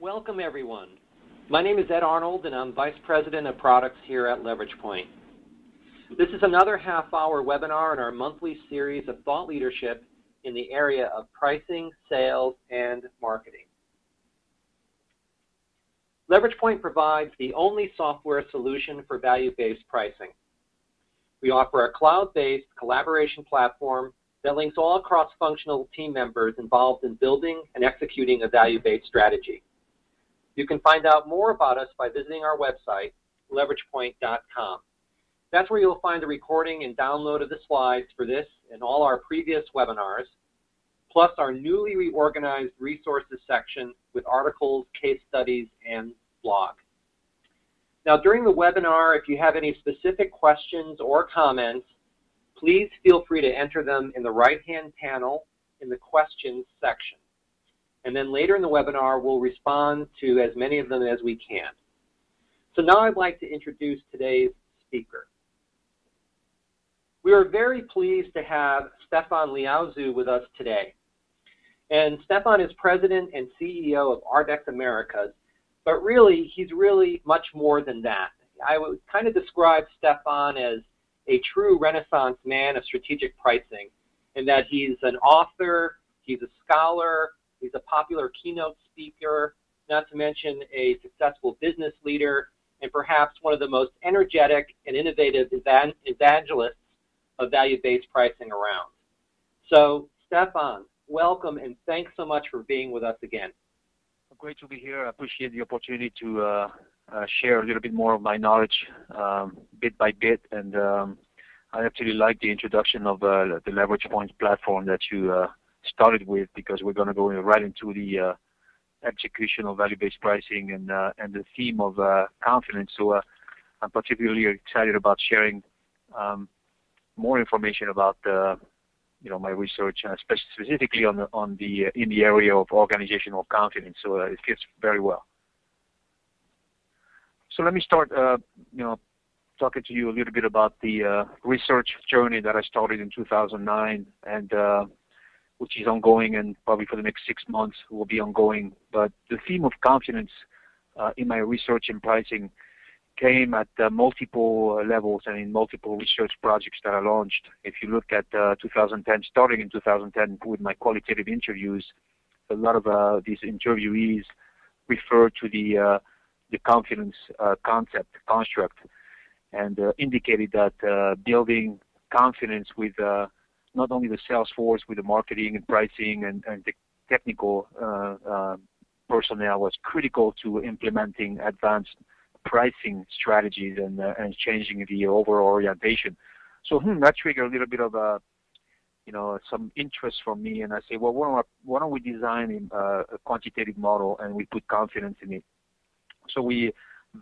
Welcome, everyone. My name is Ed Arnold, and I'm Vice President of Products here at Leverage Point. This is another half-hour webinar in our monthly series of thought leadership in the area of pricing, sales, and marketing. Leverage Point provides the only software solution for value-based pricing. We offer a cloud-based collaboration platform that links all cross-functional team members involved in building and executing a value-based strategy. You can find out more about us by visiting our website, leveragepoint.com. That's where you'll find the recording and download of the slides for this and all our previous webinars, plus our newly reorganized resources section with articles, case studies, and blog. Now, during the webinar, if you have any specific questions or comments, please feel free to enter them in the right-hand panel in the questions section. And then later in the webinar, we'll respond to as many of them as we can. So now I'd like to introduce today's speaker. We are very pleased to have Stefan Liauzou with us today. And Stefan is President and CEO of Ardex Americas, but really, he's really much more than that. I would kind of describe Stefan as a true Renaissance man of strategic pricing, in that he's an author, he's a scholar, he's a popular keynote speaker, not to mention a successful business leader, and perhaps one of the most energetic and innovative evangelists of value-based pricing around. So, Stefan, welcome, and thanks so much for being with us again. Great to be here. I appreciate the opportunity to share a little bit more of my knowledge bit by bit, and I actually like the introduction of the Leverage Point platform that you started with, because we're going to go right into the execution of value-based pricing and the theme of confidence. So I'm particularly excited about sharing more information about my research, specifically in the area of organizational confidence. So it fits very well. So let me start, talking to you a little bit about the research journey that I started in 2009, and which is ongoing, and probably for the next 6 months will be ongoing. But the theme of confidence in my research in pricing came at multiple levels and in multiple research projects that I launched. If you look at 2010, starting in 2010 with my qualitative interviews, a lot of these interviewees refer to the confidence construct, and indicated that building confidence with not only the sales force, with the marketing and pricing and the technical personnel was critical to implementing advanced pricing strategies and changing the overall orientation. So that triggered a little bit of some interest from me, and I say, well, why don't we design a quantitative model and we put confidence in it? So we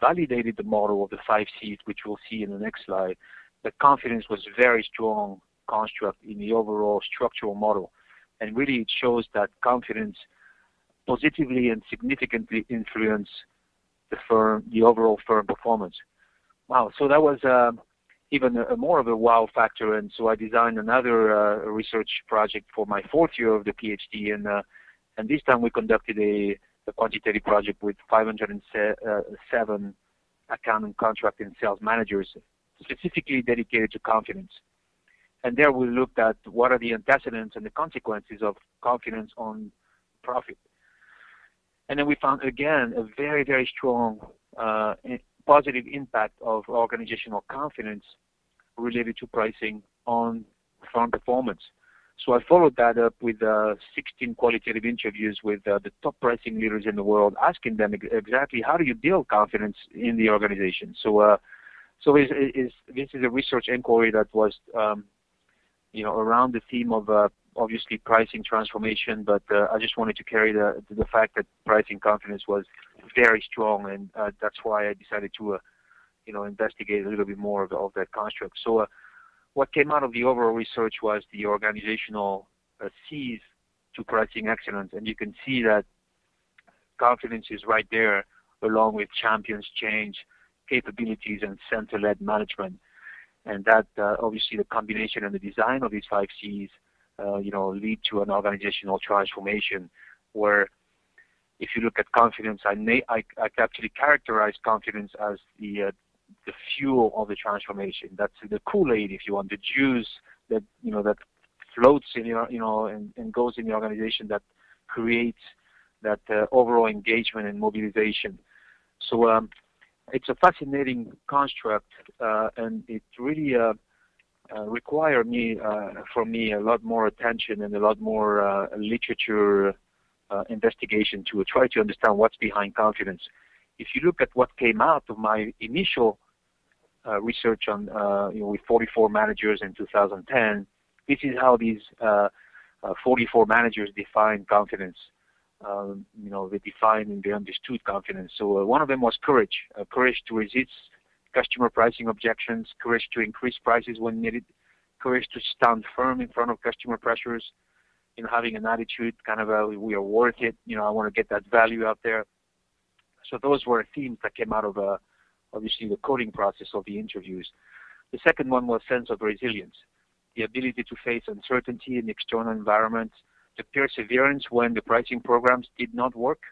validated the model of the 5 C's, which we'll see in the next slide. That confidence was a very strong construct in the overall structural model, and really it shows that confidence positively and significantly influence the overall firm performance. Wow, so that was even more of a wow factor, and so I designed another research project for my 4th year of the PhD, and this time we conducted a quantitative project with 507 accounting, contract, and sales managers, specifically dedicated to confidence. And there we looked at what are the antecedents and the consequences of confidence on profit. And then we found, again, a very, very strong positive impact of organizational confidence related to pricing on firm performance. So I followed that up with 16 qualitative interviews with the top pricing leaders in the world, asking them exactly how do you build confidence in the organization. So this is a research inquiry that was around the theme of obviously pricing transformation, but I just wanted to carry the fact that pricing confidence was very strong, and that's why I decided to investigate a little bit more of that construct. So what came out of the overall research was the organizational C's to pricing excellence, and you can see that confidence is right there, along with champions change, capabilities, and center-led management. And that obviously the combination and the design of these 5 C's lead to an organizational transformation where if you look at confidence, I actually characterize confidence as the fuel of the transformation. That's the Kool-Aid, if you want, the juice that that floats in your and goes in the organization that creates that overall engagement and mobilization. So it's a fascinating construct, and it really require from me a lot more attention and a lot more literature investigation to try to understand what's behind confidence. If you look at what came out of my initial research on with 44 managers in 2010, this is how these 44 managers define confidence. They define and they understood confidence. So one of them was courage, courage to resist customer pricing objections, courage to increase prices when needed, courage to stand firm in front of customer pressures, having an attitude kind of we are worth it, I want to get that value out there. So those were themes that came out of obviously the coding process of the interviews. The second one was sense of resilience, the ability to face uncertainty in the external environment, the perseverance when the pricing programs did not work,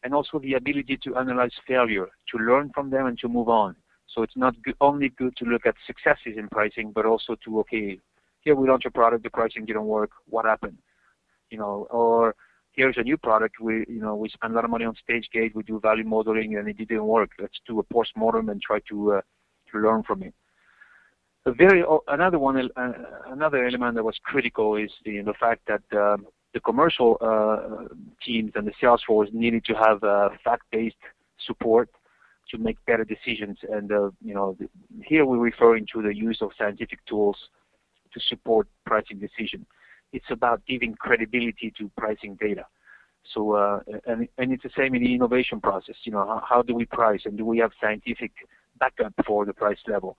and also the ability to analyze failure, to learn from them and to move on. So it's not only good to look at successes in pricing, but also to, okay, here we launched a product, the pricing didn't work, what happened? Or here's a new product, we spend a lot of money on StageGate, we do value modeling and it didn't work. Let's do a post-mortem and try to learn from it. Another element that was critical is the fact that the commercial teams and the sales force needed to have fact-based support to make better decisions. And here we're referring to the use of scientific tools to support pricing decision. It's about giving credibility to pricing data. So and it's the same in the innovation process. How do we price, and do we have scientific backup for the price level?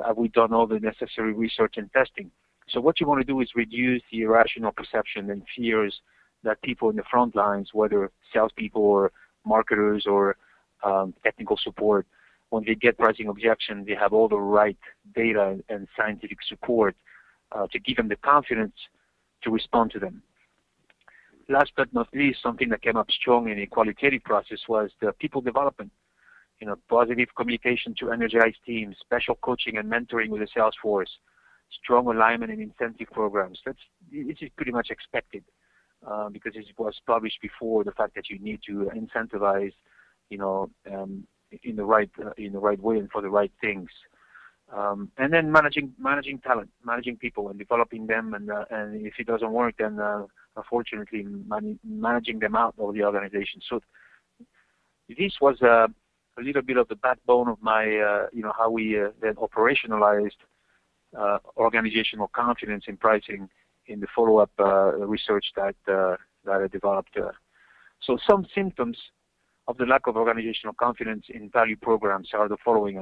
Have we done all the necessary research and testing? So what you want to do is reduce the irrational perception and fears that people in the front lines, whether salespeople or marketers or technical support, when they get pricing objections, they have all the right data and scientific support to give them the confidence to respond to them. Last but not least, something that came up strong in the qualitative process was the people development. Positive communication to energize teams, special coaching and mentoring with the sales force, strong alignment and incentive programs. This is pretty much expected because it was published before, the fact that you need to incentivize, in the right way and for the right things. And then managing talent, managing people and developing them, and if it doesn't work, then unfortunately managing them out of the organization. So this was a little bit of the backbone of my, how we then operationalized organizational confidence in pricing in the follow-up research that I developed. So some symptoms of the lack of organizational confidence in value programs are the following.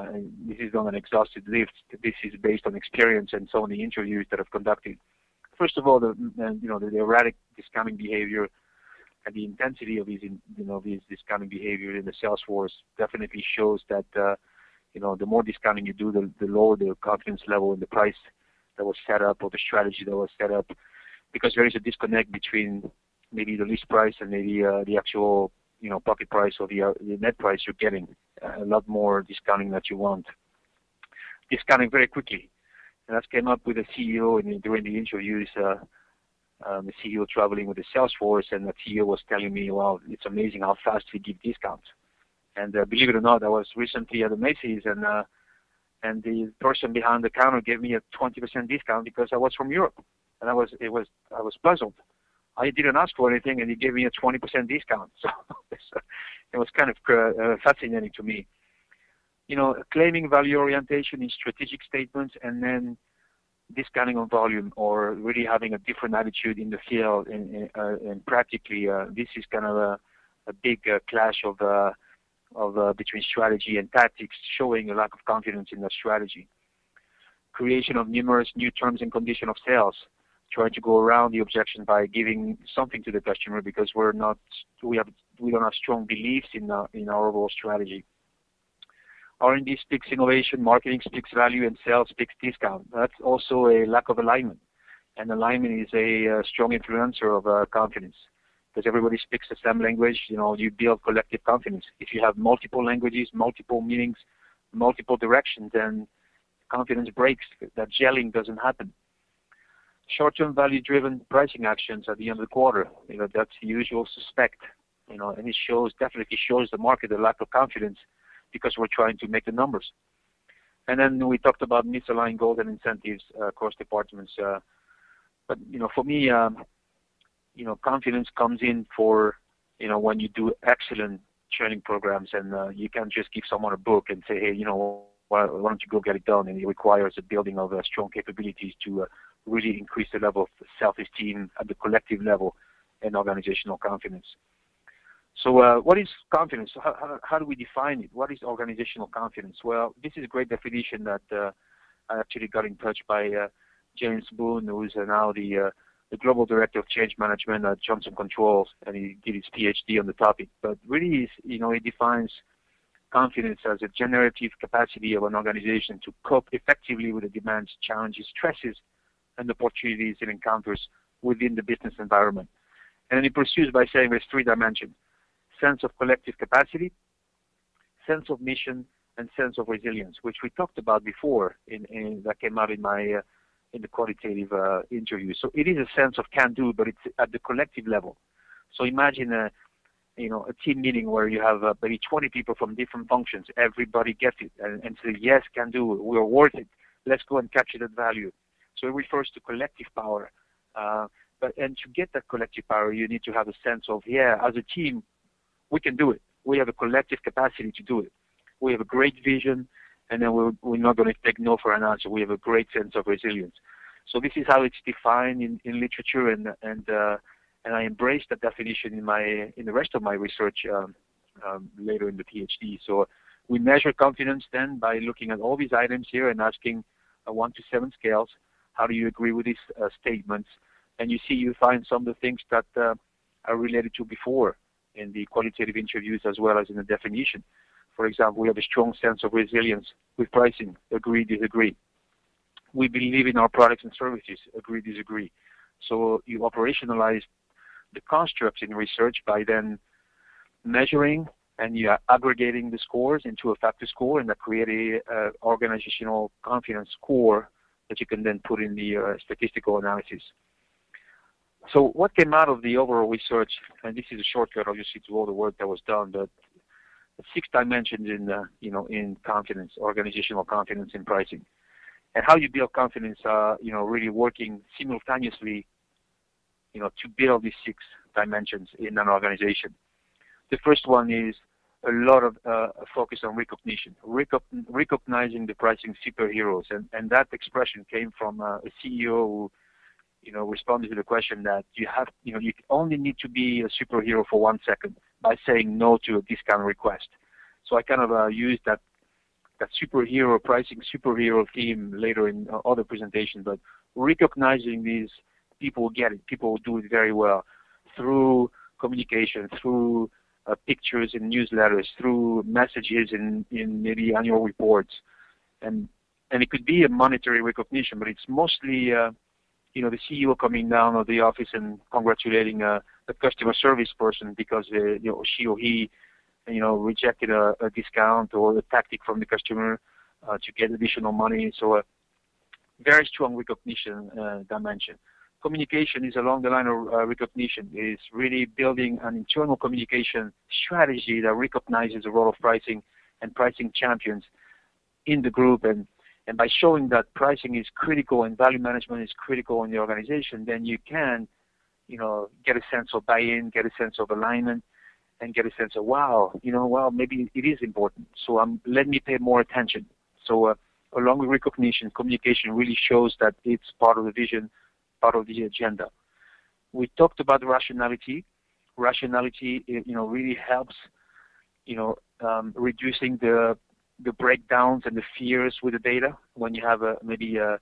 This is not an exhaustive list. This is based on experience and some of the interviews that I've conducted. First of all, the erratic discounting behavior and the intensity of these discounting behavior in the sales force definitely shows that the more discounting you do, the lower the confidence level in the price that was set up or the strategy that was set up, because there is a disconnect between maybe the list price and maybe the actual pocket price or the net price you're getting. A lot more discounting that you want. Discounting very quickly. And that came up with the CEO during the interviews. The CEO traveling with the sales force, and the CEO was telling me, "Wow, it's amazing how fast we give discounts." And believe it or not, I was recently at the Macy's, and the person behind the counter gave me a 20% discount because I was from Europe, and I was puzzled. I didn't ask for anything, and he gave me a 20% discount. So it was kind of fascinating to me. Claiming value orientation in strategic statements, and then discounting on volume, or really having a different attitude in the field and practically. This is kind of a big clash of between strategy and tactics, showing a lack of confidence in the strategy. Creation of numerous new terms and conditions of sales, trying to go around the objection by giving something to the customer because we don't have strong beliefs in our overall strategy. R&D speaks innovation, marketing speaks value, and sales speaks discount. That's also a lack of alignment. And alignment is a strong influencer of confidence. because everybody speaks the same language. You build collective confidence. If you have multiple languages, multiple meanings, multiple directions, then confidence breaks. That gelling doesn't happen. Short-term value-driven pricing actions at the end of the quarter, that's the usual suspect, and it definitely shows the market a lack of confidence because we're trying to make the numbers. And then we talked about misaligned goals and incentives across departments. But for me, confidence comes in for, when you do excellent training programs, and you can't just give someone a book and say, hey, why don't you go get it done? And it requires a building of strong capabilities to really increase the level of self-esteem at the collective level and organizational confidence. So what is confidence? How do we define it? What is organizational confidence? Well, this is a great definition that I actually got in touch by James Boone, who is now the Global Director of Change Management at Johnson Controls, and he did his PhD on the topic. But really, it defines confidence as a generative capacity of an organization to cope effectively with the demands, challenges, stresses, and opportunities it encounters within the business environment. And then he pursues by saying there's three dimensions: sense of collective capacity, sense of mission, and sense of resilience, which we talked about before that came out in the qualitative interview. So it is a sense of can-do, but it's at the collective level. So imagine a team meeting where you have maybe 20 people from different functions. Everybody gets it and say, yes, can do. We're worth it. Let's go and capture that value. So it refers to collective power. And to get that collective power, you need to have a sense of, as a team, we can do it. We have a collective capacity to do it. We have a great vision, and then we're not going to take no for an answer. We have a great sense of resilience. So this is how it's defined in literature, and I embrace that definition in the rest of my research later in the PhD. So we measure confidence then by looking at all these items here and asking 1 to 7 scales. How do you agree with these statements? And you find some of the things that are related to before in the qualitative interviews as well as in the definition. For example, we have a strong sense of resilience with pricing. Agree, disagree. We believe in our products and services. Agree, disagree. So you operationalize the constructs in research by then measuring, and you are aggregating the scores into a factor score, and that create a organizational confidence score that you can then put in the statistical analysis. So what came out of the overall research, and this is a shortcut obviously to all the work that was done, but 6 dimensions in confidence, organizational confidence in pricing. And how you build confidence, really working simultaneously, to build these 6 dimensions in an organization. The first one is a lot of focus on recognition, recognizing the pricing superheroes. And that expression came from a CEO who, responded to the question that you only need to be a superhero for 1 second by saying no to a discount request. So I kind of used that superhero pricing superhero theme later in other presentations, but recognizing these people get it, people do it very well through communication, through pictures in newsletters, through messages in maybe annual reports, and it could be a monetary recognition, but it's mostly the CEO coming down of the office and congratulating the customer service person because she or he rejected a discount or a tactic from the customer to get additional money. So a very strong recognition dimension. Communication is along the line of recognition. It's really building an internal communication strategy that recognizes the role of pricing and pricing champions in the group. And by showing that pricing is critical and value management is critical in the organization, then you can, get a sense of buy-in, get a sense of alignment, and get a sense of, maybe it is important. So let me pay more attention. So along with recognition, communication really shows that it's part of the vision, part of the agenda. We talked about rationality. Rationality, really helps, reducing the breakdowns and the fears with the data. When you have maybe a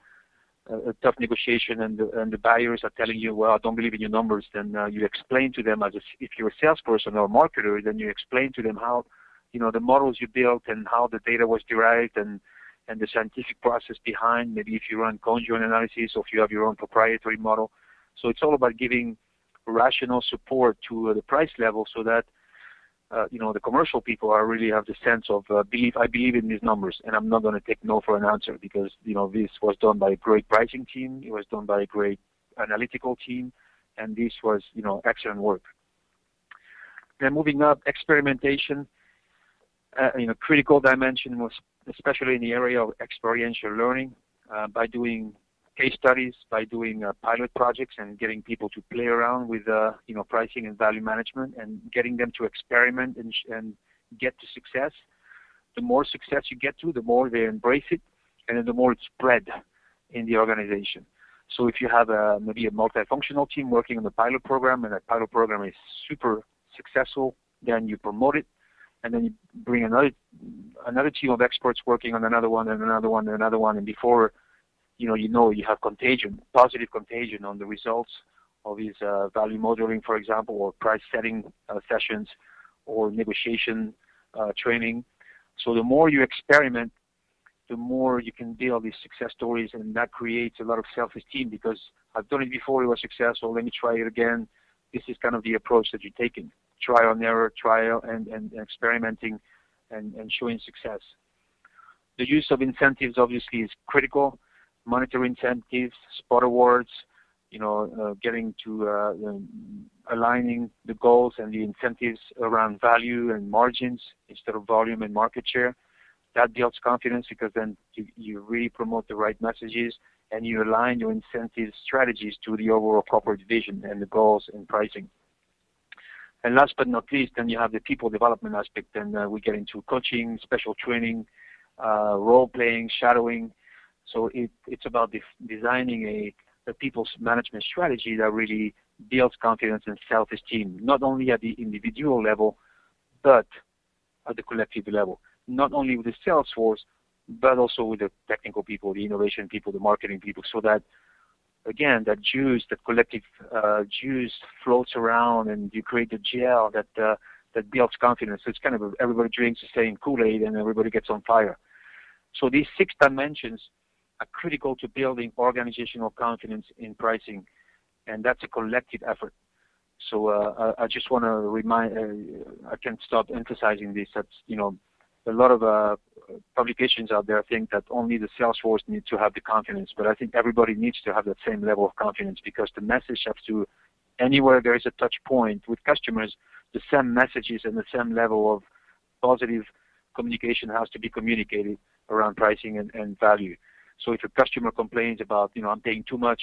tough negotiation and the buyers are telling you, well, I don't believe in your numbers, then you explain to them if you're a salesperson or a marketer, then you explain to them how, the models you built and how the data was derived and the scientific process behind, maybe if you run conjoint analysis or if you have your own proprietary model. So it's all about giving rational support to the price level, so that the commercial people really have the sense of I believe in these numbers, and I'm not going to take no for an answer, because this was done by a great pricing team, it was done by a great analytical team, and this was excellent work. Then moving up, experimentation, critical dimension was especially in the area of experiential learning, by doing case studies, by doing pilot projects and getting people to play around with pricing and value management, and getting them to experiment and get to success. The more success you get to, the more they embrace it, and then the more it's spread in the organization. So if you have maybe a multifunctional team working on the pilot program, and that pilot program is super successful, then you promote it, and then you bring another team of experts working on another one and another one and another one, and before you have contagion, positive contagion on the results of these value modeling, for example, or price setting sessions, or negotiation training. So the more you experiment, the more you can build these success stories, and that creates a lot of self-esteem, because I've done it before, it was successful, let me try it again. This is kind of the approach that you're taking. Trial and error, trial and experimenting and showing success. The use of incentives obviously is critical. Monetary incentives, spot awards, getting to aligning the goals and the incentives around value and margins instead of volume and market share. That builds confidence, because then you really promote the right messages, and you align your incentive strategies to the overall corporate vision and the goals and pricing. And last but not least, then you have the people development aspect, and we get into coaching, special training, role-playing, shadowing. So it's about designing a people's management strategy that really builds confidence and self-esteem, not only at the individual level, but at the collective level. Not only with the sales force, but also with the technical people, the innovation people, the marketing people, so that, again, that juice, that collective juice floats around, and you create a gel that builds confidence. So it's kind of everybody drinks the same Kool-Aid, and everybody gets on fire. So these 6 dimensions are critical to building organizational confidence in pricing, and that's a collective effort. So I just want to remind, I can't stop emphasizing this, that a lot of publications out there think that only the sales force needs to have the confidence, but I think everybody needs to have that same level of confidence, because the message has to, anywhere there is a touch point with customers, the same messages and the same level of positive communication has to be communicated around pricing and value. So if a customer complains about, I'm paying too much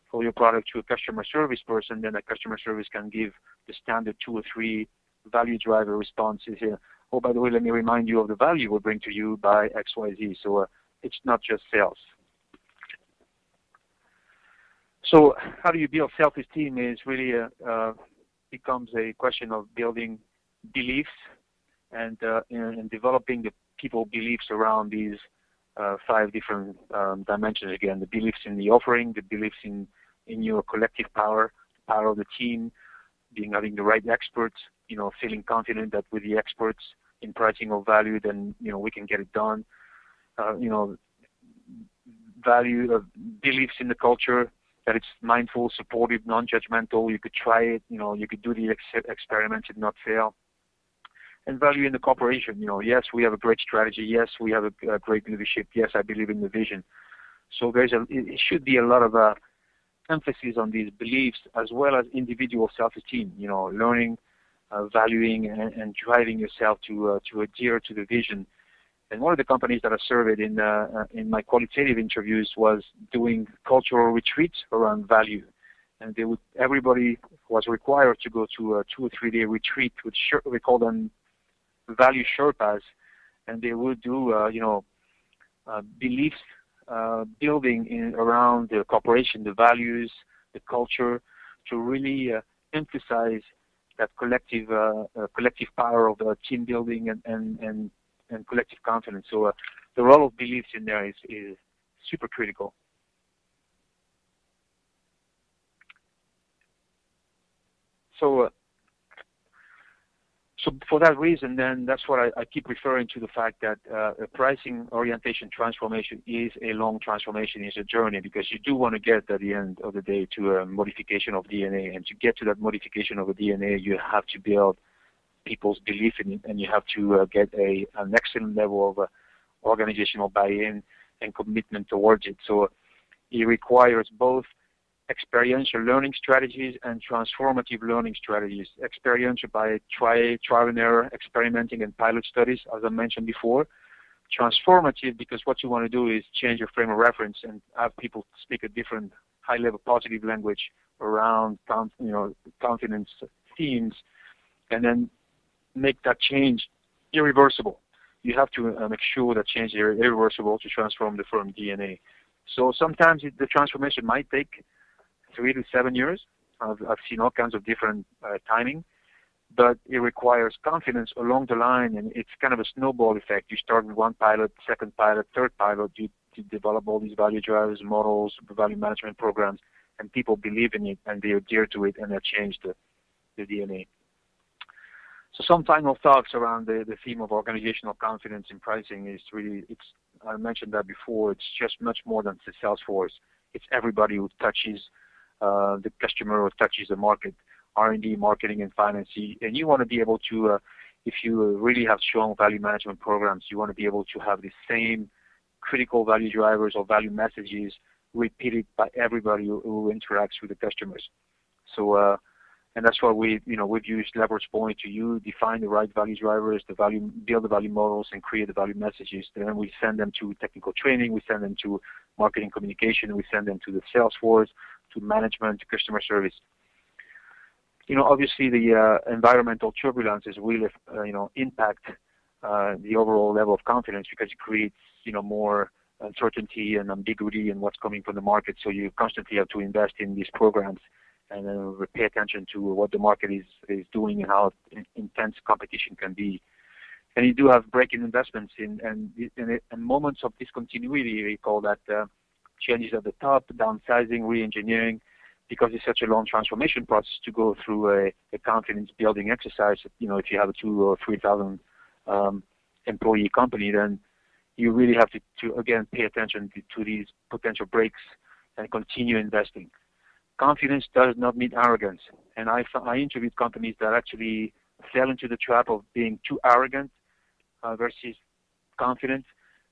for your product to a customer service person, then a customer service can give the standard 2 or 3 value driver responses here. Oh, by the way, let me remind you of the value we bring to you by XYZ. So it's not just sales. So how do you build self-esteem is really becomes a question of building beliefs and developing the people beliefs around these 5 different dimensions. Again, the beliefs in the offering, the beliefs in your collective power, the power of the team, having the right experts, feeling confident that with the experts in pricing or value, then we can get it done. Value beliefs in the culture, that it's mindful, supportive, non-judgmental. You could try it. You could do the experiment and not fail. And value in the corporation. Yes, we have a great strategy. Yes, we have a great leadership. Yes, I believe in the vision. So it should be a lot of emphasis on these beliefs, as well as individual self-esteem. Learning, valuing, and driving yourself to adhere to the vision. And one of the companies that I surveyed in my qualitative interviews was doing cultural retreats around value. And everybody was required to go to a 2 or 3 day retreat, which we call them value Sherpas, and they would do beliefs building around the corporation, the values, the culture, to really emphasize that collective power of team building and collective confidence. So the role of beliefs in there is super critical. So for that reason, then that's what I keep referring to, the fact that a pricing orientation transformation is a long transformation, is a journey, because you do want to get at the end of the day to a modification of DNA. And to get to that modification of the DNA, you have to build people's belief in it, and you have to get an excellent level of organizational buy-in and commitment towards it. So it requires both experiential learning strategies and transformative learning strategies. Experiential by trial and error, experimenting and pilot studies, as I mentioned before. Transformative because what you want to do is change your frame of reference and have people speak a different high-level positive language around confidence themes, and then make that change irreversible. You have to make sure that change is irreversible to transform the firm DNA. So sometimes the transformation might take 3 to 7 years. I've seen all kinds of different timing, but it requires confidence along the line, and it's kind of a snowball effect. You start with one pilot, second pilot, third pilot, you develop all these value drivers, models, value management programs, and people believe in it, and they adhere to it, and they change the DNA. So some final thoughts around the theme of organizational confidence in pricing is really, I mentioned that before, it's just much more than the sales force. It's everybody who touches the customer or touches the market, R&D, marketing, and finance. And you want to be able to, if you really have strong value management programs, you want to be able to have the same critical value drivers or value messages repeated by everybody who interacts with the customers. So, and that's why we've used leverage point to define the right value drivers, build the value models, and create the value messages. Then we send them to technical training, we send them to marketing communication, we send them to the sales force, to management, to customer service. Obviously the environmental turbulences will, impact the overall level of confidence, because it creates, more uncertainty and ambiguity in what's coming from the market. So you constantly have to invest in these programs and pay attention to what the market is doing and how intense competition can be. And you do have breaking investments in moments of discontinuity. We call that changes at the top, downsizing, re-engineering, because it's such a long transformation process to go through a confidence-building exercise. If you have a 2,000 or 3,000 employee company, then you really have to again pay attention to these potential breaks and continue investing. Confidence does not mean arrogance, and I interviewed companies that actually fell into the trap of being too arrogant versus confident.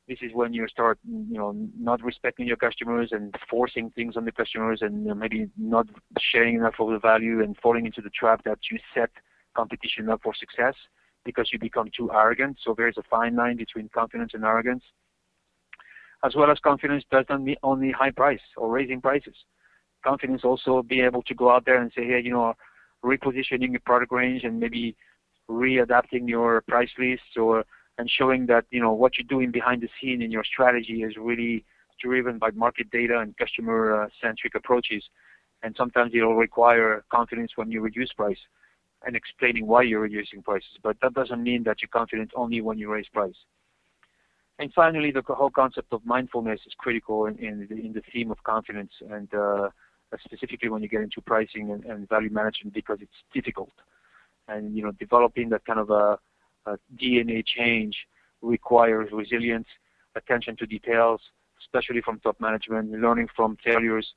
This is when you start, not respecting your customers and forcing things on the customers, and maybe not sharing enough of the value, and falling into the trap that you set competition up for success because you become too arrogant. So there's a fine line between confidence and arrogance. As well as confidence doesn't mean only high price or raising prices. Confidence also be able to go out there and say, hey, repositioning your product range and maybe readapting your price lists, and showing that what you're doing behind the scene in your strategy is really driven by market data and customer-centric approaches. And sometimes it'll require confidence when you reduce price and explaining why you're reducing prices. But that doesn't mean that you're confident only when you raise price. And finally, the whole concept of mindfulness is critical in the theme of confidence, and specifically when you get into pricing and value management, because it's difficult. And developing that kind of a DNA change requires resilience, attention to details, especially from top management, learning from failures,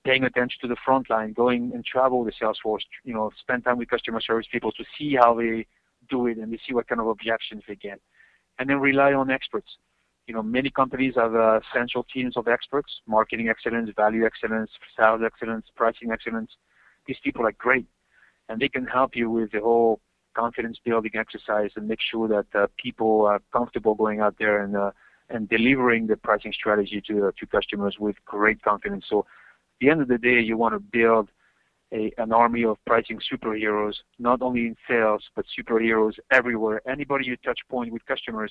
paying attention to the front line, going and travel the sales force, spend time with customer service people to see how they do it and to see what kind of objections they get. And then rely on experts. Many companies have essential teams of experts: marketing excellence, value excellence, sales excellence, pricing excellence. These people are great, and they can help you with the whole confidence-building exercise and make sure that people are comfortable going out there and delivering the pricing strategy to customers with great confidence. So at the end of the day, you want to build an army of pricing superheroes, not only in sales, but superheroes everywhere. Anybody you touch point with customers,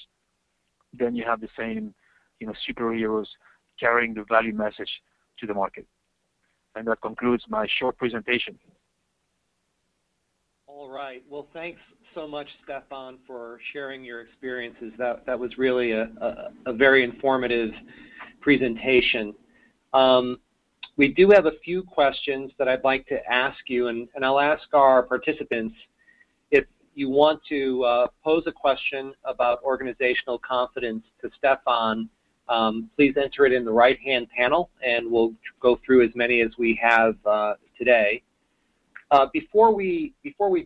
then you have the same, superheroes carrying the value message to the market. And that concludes my short presentation. All right. Well, thanks so much, Stefan, for sharing your experiences. That was really a very informative presentation. We do have a few questions that I'd like to ask you, and I'll ask our participants you want to pose a question about organizational confidence to Stefan, please enter it in the right-hand panel, and we'll go through as many as we have today. Before we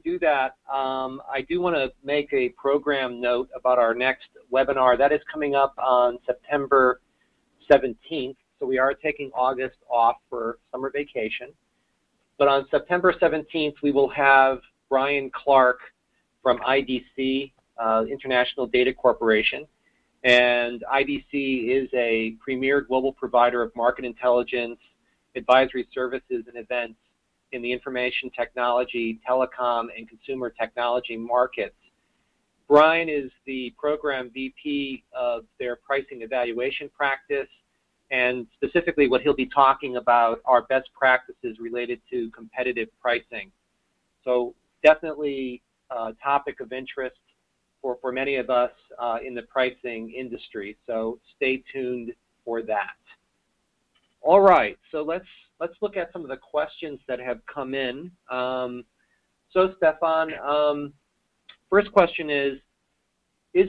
do that, I do want to make a program note about our next webinar. That is coming up on September 17th. So we are taking August off for summer vacation. But on September 17th, we will have Brian Clark from IDC, International Data Corporation. And IDC is a premier global provider of market intelligence, advisory services, and events in the information technology, telecom, and consumer technology markets. Brian is the program VP of their pricing evaluation practice, and specifically what he'll be talking about are best practices related to competitive pricing. So definitely a topic of interest for many of us in the pricing industry, so stay tuned for that. All right, so let's look at some of the questions that have come in. So Stefan, first question is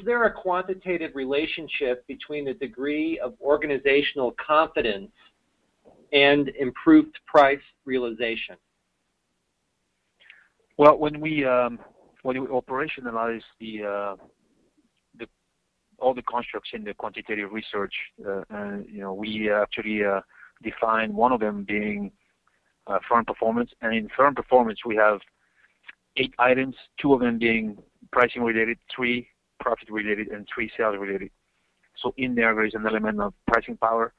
there a quantitative relationship between the degree of organizational confidence and improved price realization? Well, when we operationalize all the constructs in the quantitative research, we actually define one of them being firm performance, and in firm performance we have 8 items, 2 of them being pricing related, 3 profit related, and 3 sales related. So in there is an element of pricing power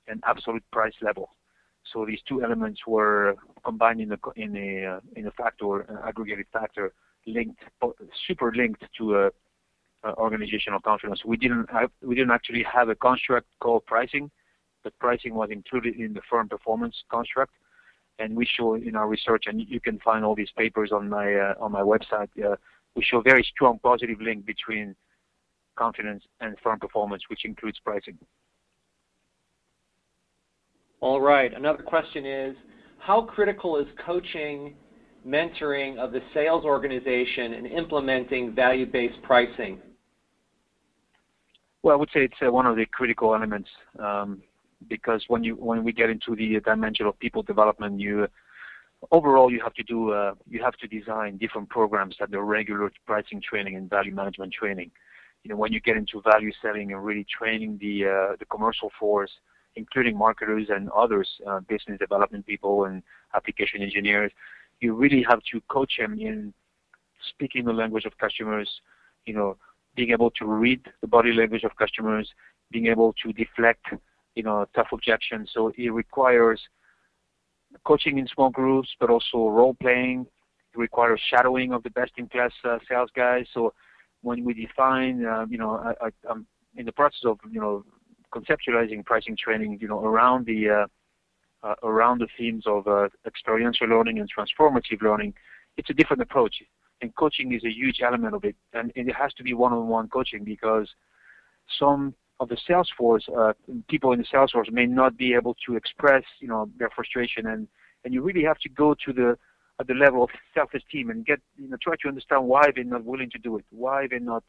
and absolute price level. So these 2 elements were combined in a factor, an aggregated factor, super linked to organizational confidence. We didn't actually have a construct called pricing, but pricing was included in the firm performance construct, and we show in our research, and you can find all these papers on my website. We show a very strong positive link between confidence and firm performance, which includes pricing. All right. Another question is, how critical is coaching, mentoring of the sales organization in implementing value-based pricing? Well, I would say it's one of the critical elements because when we get into the dimension of people development, overall you have to design different programs that are regular pricing training and value management training. When you get into value selling and really training the commercial force, including marketers and others, business development people and application engineers, you really have to coach them in speaking the language of customers, being able to read the body language of customers, being able to deflect, tough objections. So it requires coaching in small groups, but also role playing. It requires shadowing of the best-in-class sales guys. So when we define, I'm in the process of, conceptualizing pricing training, around the themes of experiential learning and transformative learning. It's a different approach, and coaching is a huge element of it. And it has to be one-on-one coaching because some of the sales force, people in the sales force may not be able to express, their frustration, and you really have to go to at the level of self-esteem and try to understand why they're not willing to do it, why they're not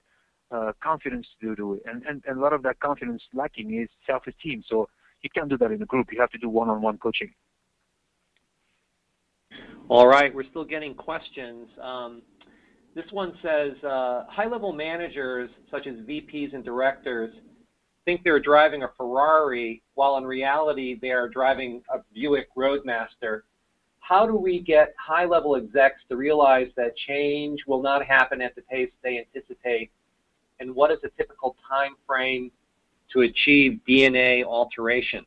confidence to do it, and a lot of that confidence lacking is self-esteem. So you can't do that in a group. You have to do one-on-one coaching. All right, we're still getting questions. This one says, high-level managers such as VPs and directors think they're driving a Ferrari while in reality they are driving a Buick Roadmaster. How do we get high-level execs to realize that change will not happen at the pace they anticipate? And what is a typical time frame to achieve DNA alteration?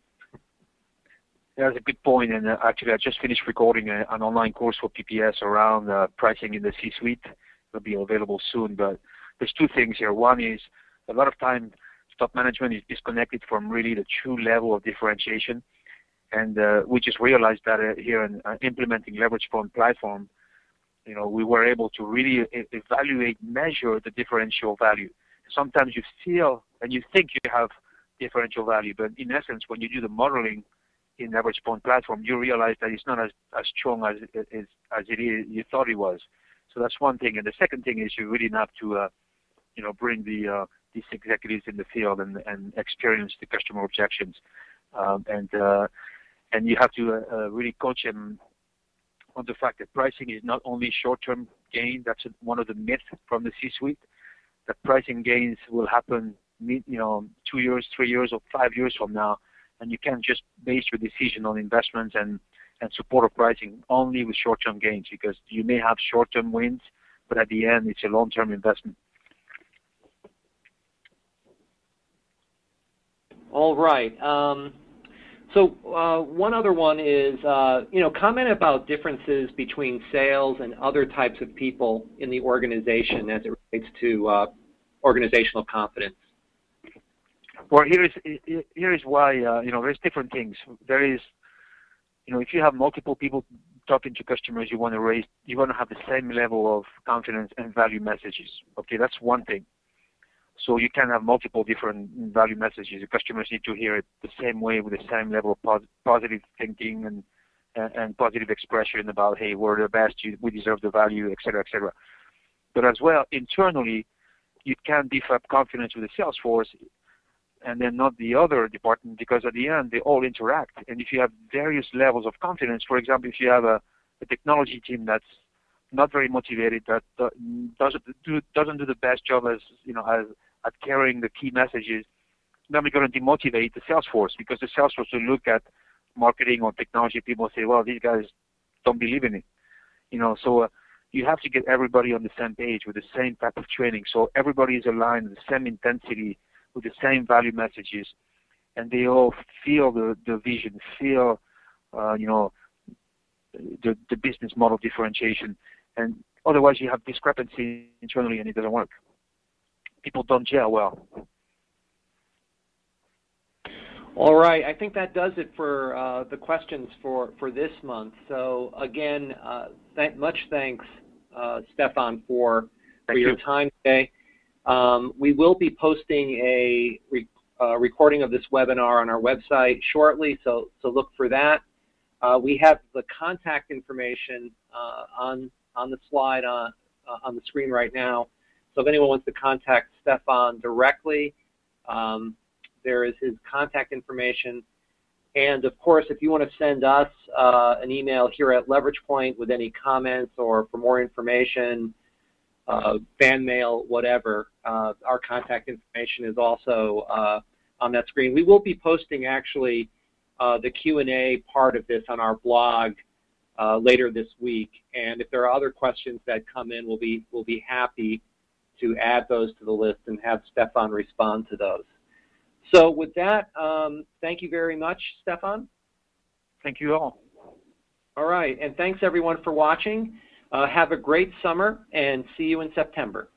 That's a good point, and actually I just finished recording an online course for PPS around pricing in the C-suite. It'll be available soon, but there's 2 things here. One is a lot of time top management is disconnected from really the true level of differentiation, and we just realized that here in implementing leverage point platform, we were able to really evaluate, measure the differential value. Sometimes you feel and you think you have differential value, but in essence, when you do the modeling in leverage point platform, you realize that it's not as strong as it is you thought it was. So that's one thing. And the second thing is you really have to, bring these executives in the field and experience the customer objections, and you have to really coach them on the fact that pricing is not only short-term gain. That's one of the myths from the C-suite. That pricing gains will happen, 2 years, 3 years, or 5 years from now, and you can't just base your decision on investments and support of pricing only with short-term gains, because you may have short-term wins, but at the end, it's a long-term investment. All right. So one other one is, comment about differences between sales and other types of people in the organization as it relates to organizational confidence. Well, here is why, there's different things. There is, if you have multiple people talking to customers, you want to have the same level of confidence and value messages. Okay, that's one thing. So you can have multiple different value messages. The customers need to hear it the same way with the same level of positive thinking and positive expression about, hey, we're the best, we deserve the value, et cetera, et cetera. But as well, internally, you can beef up confidence with the sales force and then not the other department, because at the end, they all interact. And if you have various levels of confidence, for example, if you have a technology team that's not very motivated, that doesn't do the best job at carrying the key messages, then we're going to demotivate the sales force, because the sales force will look at marketing or technology people and say, well, these guys don't believe in it. So you have to get everybody on the same page with the same type of training. So everybody is aligned with the same intensity, with the same value messages, and they all feel the vision, feel, the business model differentiation. And otherwise you have discrepancy internally and it doesn't work. People don't gel well. All right. I think that does it for the questions for this month. So again, much thanks, Stefan, for your time today. We will be posting a recording of this webinar on our website shortly, so look for that. We have the contact information on the slide on the screen right now. So if anyone wants to contact Stefan directly, there is his contact information. And of course, if you want to send us an email here at Leverage Point with any comments or for more information, fan mail, whatever, our contact information is also on that screen. We will be posting actually the Q&A part of this on our blog later this week. And if there are other questions that come in, we'll be happy to add those to the list and have Stefan respond to those. So with that, thank you very much, Stefan. Thank you all. All right, and thanks everyone for watching. Have a great summer and see you in September.